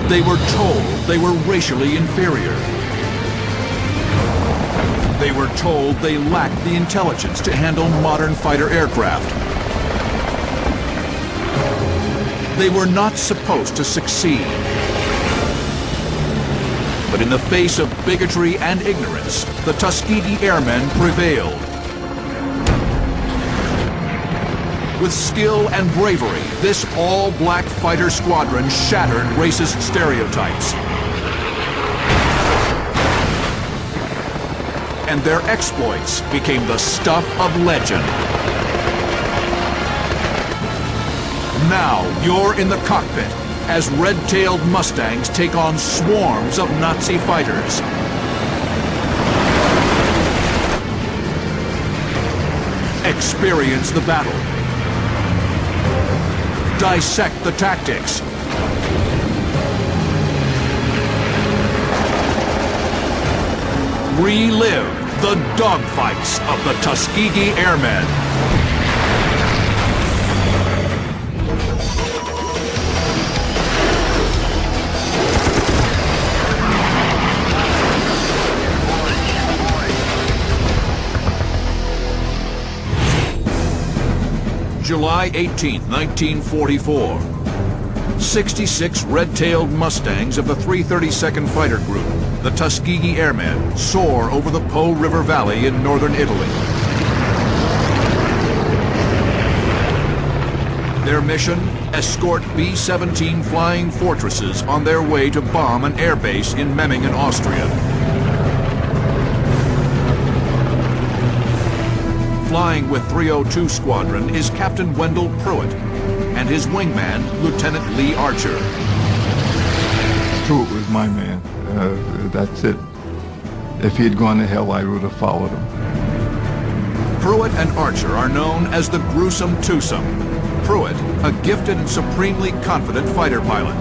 They were told they were racially inferior. They were told they lacked the intelligence to handle modern fighter aircraft. They were not supposed to succeed. But in the face of bigotry and ignorance, the Tuskegee Airmen prevailed. With skill and bravery, this all-black fighter squadron shattered racist stereotypes. And their exploits became the stuff of legend. Now you're in the cockpit as red-tailed Mustangs take on swarms of Nazi fighters. Experience the battle. Dissect the tactics. Relive the dogfights of the Tuskegee Airmen. July 18, 1944. 66 red-tailed Mustangs of the 332nd Fighter Group, the Tuskegee Airmen, soar over the Po River Valley in northern Italy. Their mission? Escort B-17 Flying Fortresses on their way to bomb an airbase in Memmingen, Austria. Flying with 302 Squadron is Captain Wendell Pruitt and his wingman, Lieutenant Lee Archer. Pruitt was my man. That's it. If he had gone to hell, I would have followed him. Pruitt and Archer are known as the Gruesome Twosome. Pruitt, a gifted and supremely confident fighter pilot.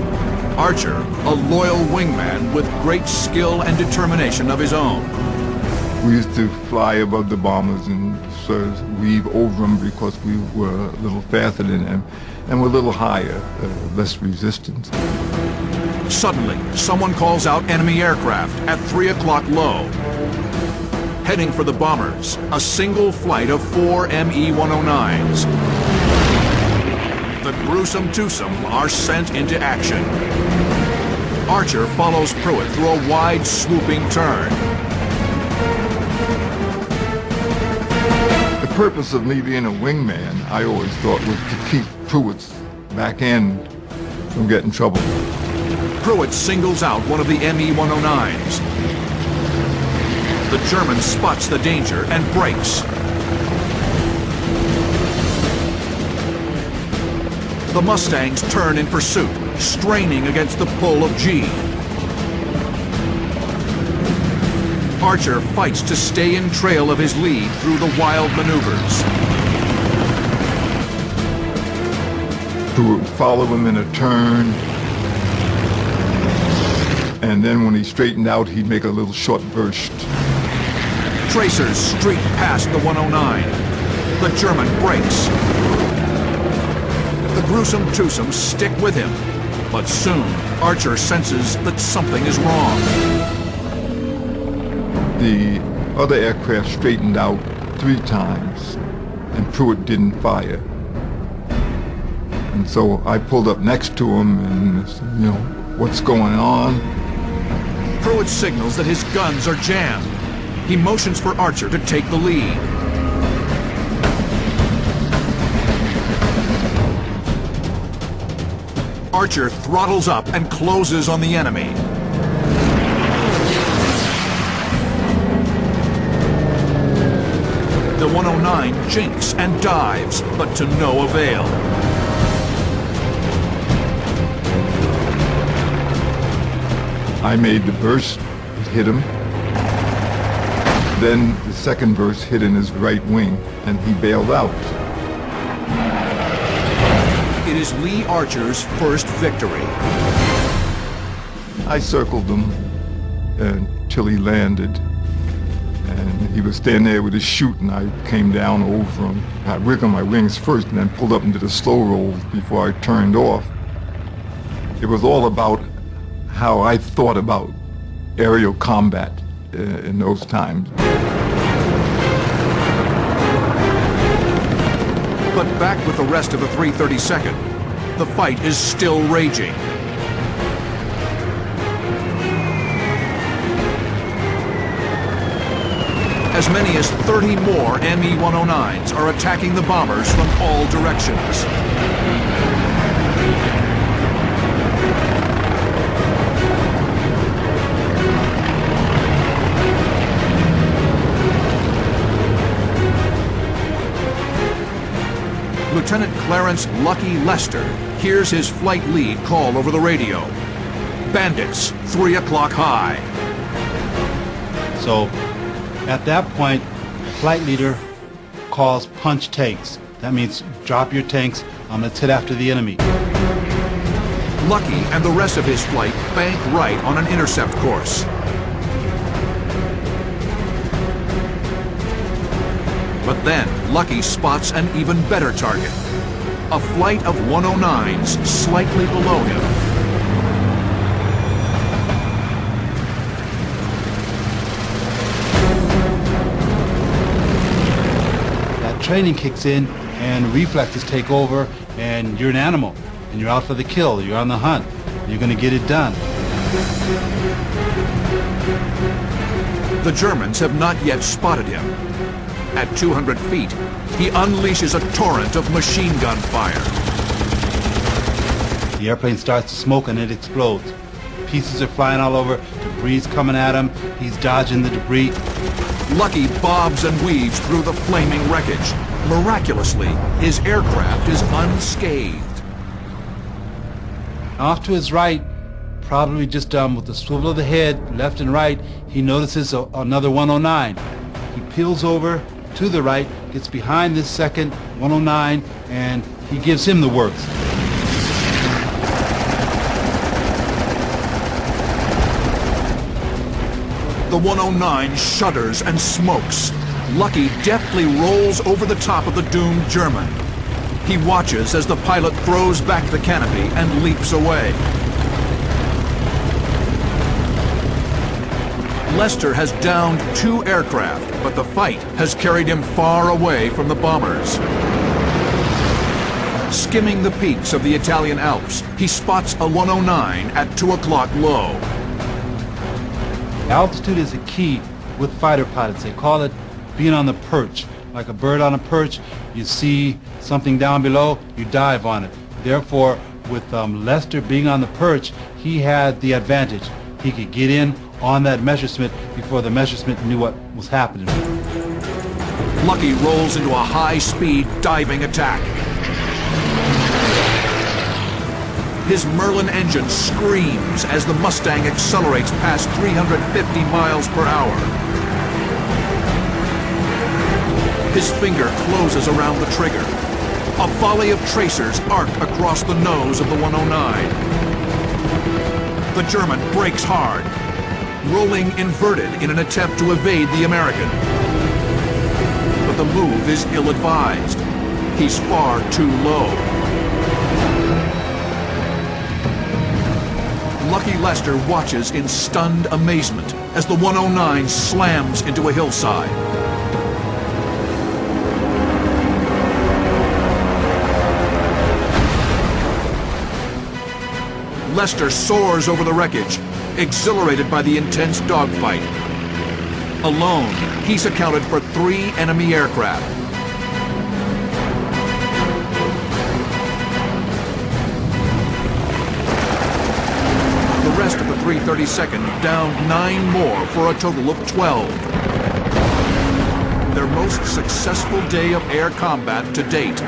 Archer, a loyal wingman with great skill and determination of his own. We used to fly above the bombers and sort of weave over them because we were a little faster than them and were a little higher, less resistance. Suddenly, someone calls out enemy aircraft at 3 o'clock low. Heading for the bombers, a single flight of 4 ME-109s. The Gruesome Twosome are sent into action. Archer follows Pruitt through a wide, swooping turn. The purpose of me being a wingman, I always thought, was to keep Pruitt's back end from getting trouble. Pruitt singles out one of the ME-109s. The German spots the danger and brakes. The Mustangs turn in pursuit, straining against the pull of G. Archer fights to stay in trail of his lead through the wild maneuvers. Pruitt would follow him in a turn, and then when he straightened out, he'd make a little short burst. Tracers streak past the 109. The German brakes. The Gruesome Twosome stick with him, but soon Archer senses that something is wrong. The other aircraft straightened out 3 times, and Pruitt didn't fire. And so I pulled up next to him and said, you know, what's going on? Pruitt signals that his guns are jammed. He motions for Archer to take the lead. Archer throttles up and closes on the enemy. The 109 jinks and dives, but to no avail. I made the burst, it hit him. Then the second burst hit in his right wing, and he bailed out. It is Lee Archer's first victory. I circled him until he landed. And he was standing there with his chute, and I came down over him. I wiggled my wings first and then pulled up into the slow roll before I turned off. It was all about how I thought about aerial combat in those times. But back with the rest of the 332nd, the fight is still raging. As many as 30 more ME-109s are attacking the bombers from all directions. Lieutenant Clarence Lucky Lester hears his flight lead call over the radio. Bandits, 3 o'clock high. So, at that point, flight leader calls punch tanks. That means drop your tanks, let's hit after the enemy. Lucky and the rest of his flight bank right on an intercept course. But then, Lucky spots an even better target. A flight of 109s slightly below him. That training kicks in and reflexes take over and you're an animal. And you're out for the kill. You're on the hunt. You're going to get it done. The Germans have not yet spotted him. At 200 feet, he unleashes a torrent of machine gun fire. The airplane starts to smoke and it explodes. Pieces are flying all over. Debris coming at him. He's dodging the debris. Lucky bobs and weaves through the flaming wreckage. Miraculously, his aircraft is unscathed. Off to his right, probably just with the swivel of the head, left and right, he notices another 109. He peels over to the right, gets behind this second 109, and he gives him the works. The 109 shudders and smokes. Lucky deftly rolls over the top of the doomed German. He watches as the pilot throws back the canopy and leaps away. Lester has downed 2 aircraft, but the fight has carried him far away from the bombers. Skimming the peaks of the Italian Alps, he spots a 109 at 2 o'clock low. Altitude is a key with fighter pilots. They call it being on the perch. Like a bird on a perch, you see something down below, you dive on it. Therefore, with Lester being on the perch, he had the advantage. He could get in on that Messerschmitt before the Messerschmitt knew what was happening. Lucky rolls into a high-speed diving attack. His Merlin engine screams as the Mustang accelerates past 350 miles per hour. His finger closes around the trigger. A volley of tracers arc across the nose of the 109. The German brakes hard, rolling inverted in an attempt to evade the American. But the move is ill-advised. He's far too low. Lucky Lester watches in stunned amazement as the 109 slams into a hillside. Lester soars over the wreckage, exhilarated by the intense dogfight. Alone, he's accounted for 3 enemy aircraft. The rest of the 332nd downed 9 more for a total of 12. Their most successful day of air combat to date.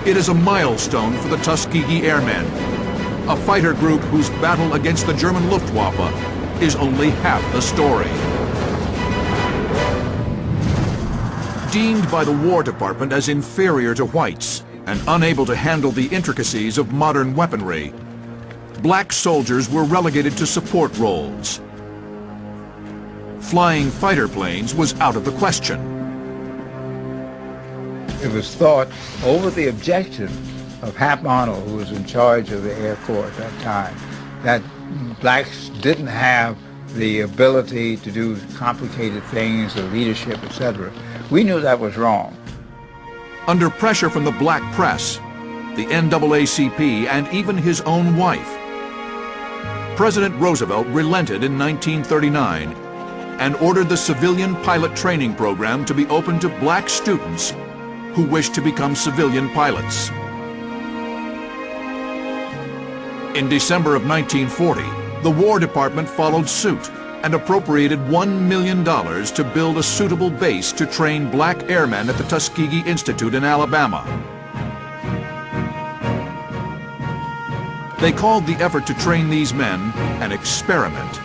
It is a milestone for the Tuskegee Airmen, a fighter group whose battle against the German Luftwaffe is only half the story. Deemed by the War Department as inferior to whites and unable to handle the intricacies of modern weaponry, black soldiers were relegated to support roles. Flying fighter planes was out of the question. It was thought, over the objection of Hap Arnold, who was in charge of the Air Corps at that time, that blacks didn't have the ability to do complicated things, the leadership, etc. We knew that was wrong. Under pressure from the black press, the NAACP, and even his own wife, President Roosevelt relented in 1939 and ordered the civilian pilot training program to be open to black students who wished to become civilian pilots. In December of 1940, the War Department followed suit and appropriated $1 million to build a suitable base to train black airmen at the Tuskegee Institute in Alabama. They called the effort to train these men an experiment.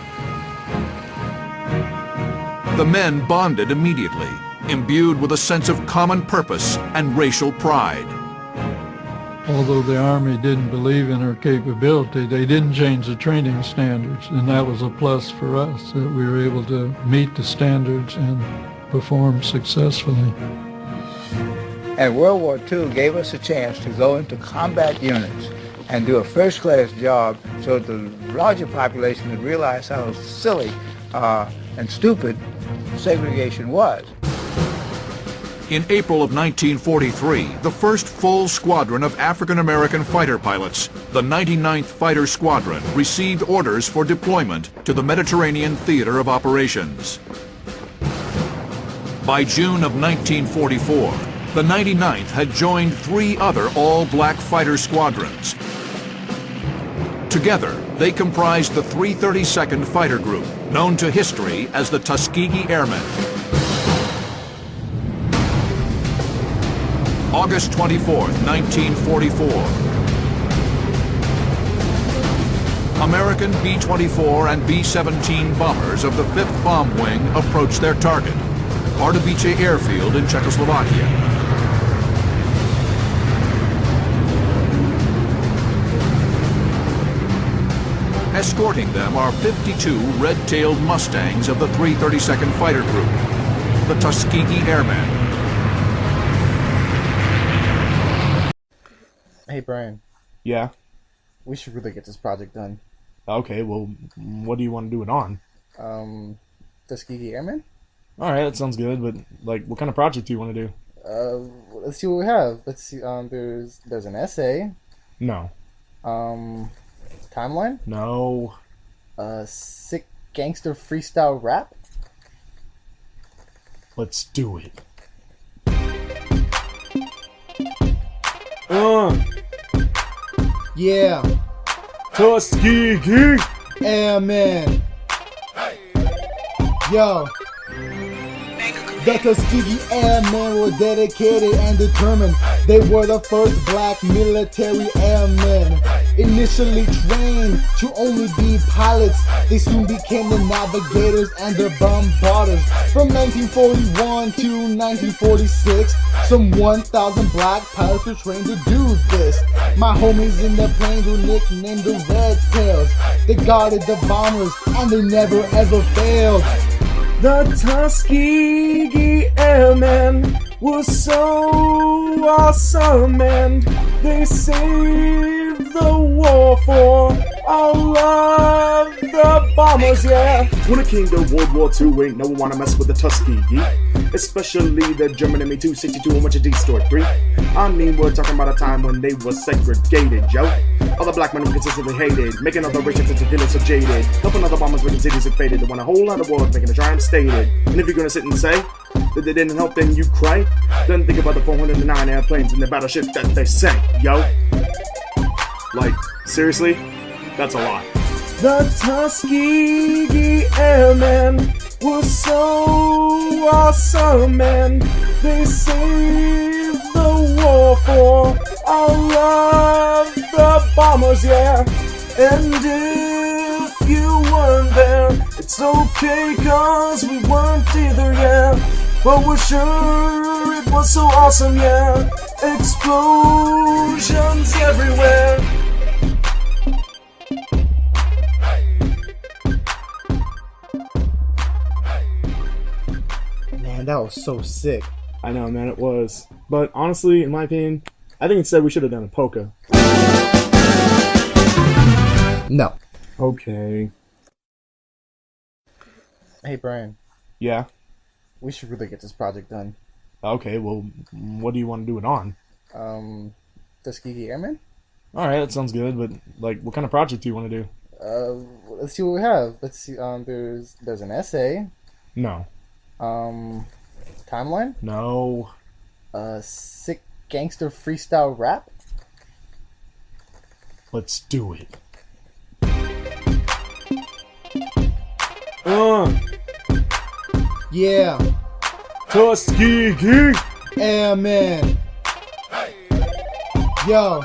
The men bonded immediately, imbued with a sense of common purpose and racial pride. Although the Army didn't believe in our capability, they didn't change the training standards, and that was a plus for us, that we were able to meet the standards and perform successfully. And World War II gave us a chance to go into combat units and do a first-class job so the larger population would realize how silly and stupid segregation was. In April of 1943, the first full squadron of African-American fighter pilots, the 99th Fighter Squadron, received orders for deployment to the Mediterranean Theater of Operations. By June of 1944, the 99th had joined 3 other all-black fighter squadrons. Together, they comprised the 332nd Fighter Group, known to history as the Tuskegee Airmen. August 24, 1944. American B-24 and B-17 bombers of the 5th Bomb Wing approached their target, Pardubice Airfield in Czechoslovakia. Escorting them are 52 red-tailed Mustangs of the 332nd Fighter Group, the Tuskegee Airmen. Hey Brian, Yeah. we should really get this project done. Okay, well, what do you want to do it on? Tuskegee Airmen? Alright, that sounds good, but, like, what kind of project do you want to do? Let's see what we have. Let's see, there's an essay, No. timeline, No. sick gangster freestyle rap. Let's do it. Yeah, Tuskegee! Airman. Yo. The Tuskegee Airmen were dedicated and determined. They were the first black military airmen. Initially trained to only be pilots, they soon became the navigators and the bombarders. From 1941 to 1946, some 1,000 black pilots were trained to do this. My homies in the planes were nicknamed the Red Tails. They guarded the bombers and they never ever failed. The Tuskegee Airmen were so awesome, and they saved the war for all of the bombers, yeah. When it came to World War II, ain't no one wanna mess with the Tuskegee, especially the German ME-262 and Winchester D-Store 3. I mean, we're talking about a time when they were segregated, yo. Other black men were consistently hated, making other racial to feeling so jaded, helping other bombers making cities and faded. They want a whole lot of wars, making a triumph stated. And if you're gonna sit and say that they didn't help, then you cry. Then think about the 409 airplanes and the battleship that they sank, yo. Like, seriously? That's a lot. The Tuskegee Airmen were so awesome, and they saved the war for all of the bombers, yeah. And if you weren't there, it's okay, cause we weren't either, yeah. But we're sure it was so awesome, yeah. Explosions everywhere. Man, that was so sick. I know, man, it was. But honestly, in my opinion, I think instead we should have done a polka. No. Okay. Hey, Brian. Yeah? We should really get this project done. Okay, well, what do you want to do it on? Tuskegee Airmen? Alright, that sounds good, but, like, what kind of project do you want to do? Let's see what we have. Let's see, there's an essay. No. Timeline? No. Sick gangster freestyle rap? Let's do it. Yeah, Tuskegee! Airmen. Yo.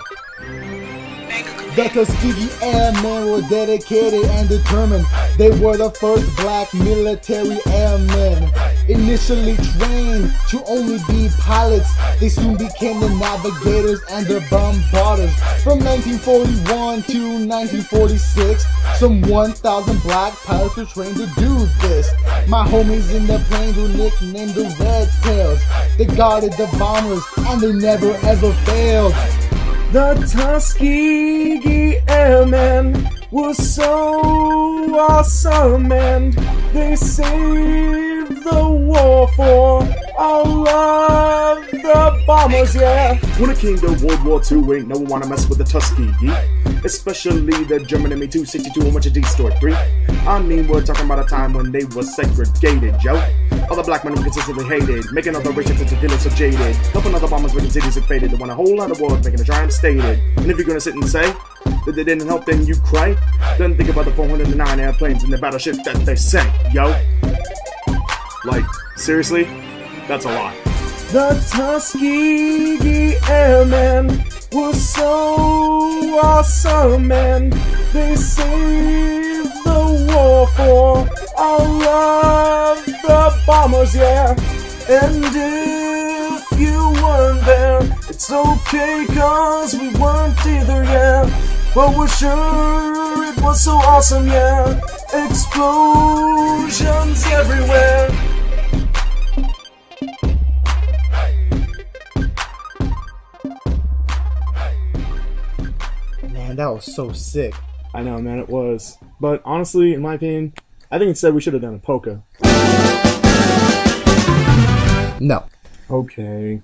The Tuskegee Airmen were dedicated and determined. They were the first black military airmen. Initially trained to only be pilots, they soon became the navigators and the bombarders. From 1941 to 1946, some 1,000 black pilots were trained to do this. My homies in the planes were nicknamed the Red Tails. They guarded the bombers and they never ever failed. The Tuskegee Airmen were so awesome, and they saved the war for all of the bombers, yeah. When it came to World War II, ain't no one wanna mess with the Tuskegee. Especially the German Me-262 and much of D-Store 3. I mean, we're talking about a time when they were segregated, yo. Other black men were consistently hated, making other racial kids feeling so jaded, helping other bombers making cities look faded. They want a whole lot of wars, making a triumph stated. And if you're gonna sit and say that they didn't help, then you cry. Then think about the 409 airplanes and the battleship that they sank, yo. Like, seriously? That's a lot. The Tuskegee Airmen were so awesome, and they saved the war for all of the bombers, yeah. And if you weren't there, it's okay, cause we weren't either, yeah. But we're sure it was so awesome, yeah. Explosions everywhere. Man, that was so sick. I know, man, it was. But honestly, in my opinion, I think instead we should have done a polka. No. Okay.